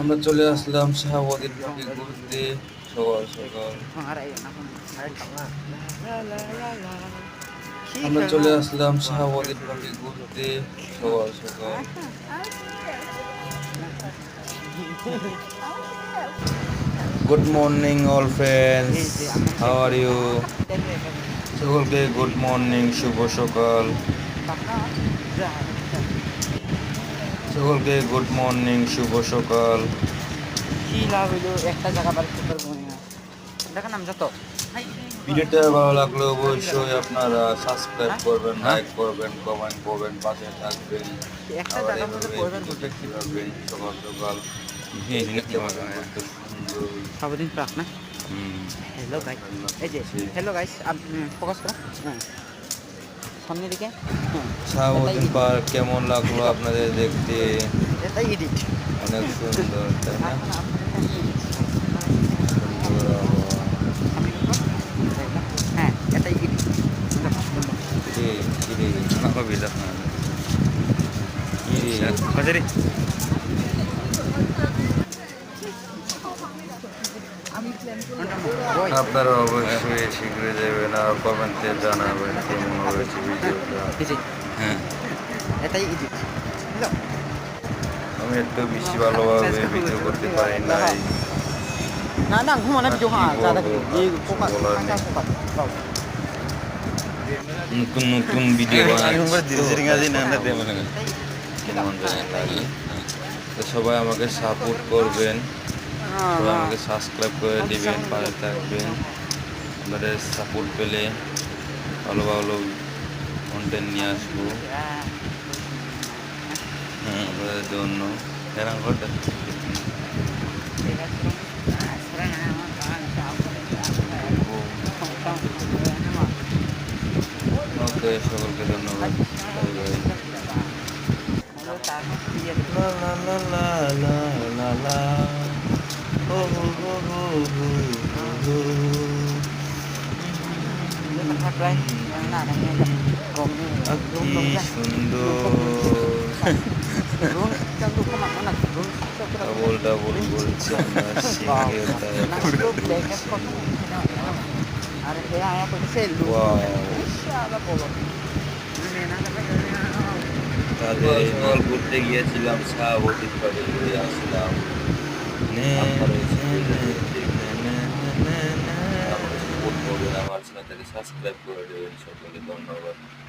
আমরা চলে আসলাম শাহাবুদ্দিন পার্কে ঘুরতে সকাল সকাল। আমরা চলে আসলাম শাহাবুদ্দিন পার্কে ঘুরতে সকাল সকাল। Good morning all friends, how are you? সকলকে গুড মর্নিং, শুভ সকাল। সকলকে গুড মর্নিং, শুভ সকাল। ভিডিওটা ভালো লাগলে অবশ্যই আপনারা সাবস্ক্রাইব করবেন, লাইক করবেন, কমেন্ট করবেন, পাশে থাকবেন। আবার এভাবে ভিডিও দেখতে পাবেন সকাল সকাল। সারাদিন প্রাক না। হ্যালো গাইস, এই যে হ্যালো গাইস, ফোকাস করো সামনের দিকে। শাহাবুদ্দিন পার্ক কেমন লাগলো আপনাদের দেখতে? এটাই এডিট, অনেক সুন্দর, তাই না? সুন্দর হ্যাঁ এটাই এডিট। আপনারা অবশ্যই শীঘ্রই যাবেন আর কমেন্টে জানাবেন কেমন হয়েছে ভিডিওটা। হ্যাঁ, এটাই এডিট। আমি একটু বেশি ভালোভাবে ভিডিও করতে পারি নাই। না না ঘুমানো ভিডিও হ্যাঁ ज़्यादा ফোকাস নতুন নতুন ভিডিও কেমন জানি লাগে। তো সবাই আমাকে সাপোর্ট করবেন, সবাই আমাকে সাবস্ক্রাইব করে দিবেন, পাশে থাকবেন। আপনাদের সাপোর্ট পেলে ভালো ভালো কন্টেন্ট নিয়ে আসবো আপনাদের জন্য। ওকে, সকলকে ধন্যবাদ। Bye bye. লা লা লা লা লা লা লা। হো হো হো হো হো হো। কি সুন্দর। ডাবল ডাবল বলছে আমার সিংহের তাহলে নল ঘুরতে গিয়েছিলাম, শাহাবুদ্দিন পার্কে ঘুরে আসলাম। আমার চ্যানেলটাকে সাবস্ক্রাইব করে দেবেন, সকলে ধন্যবাদ।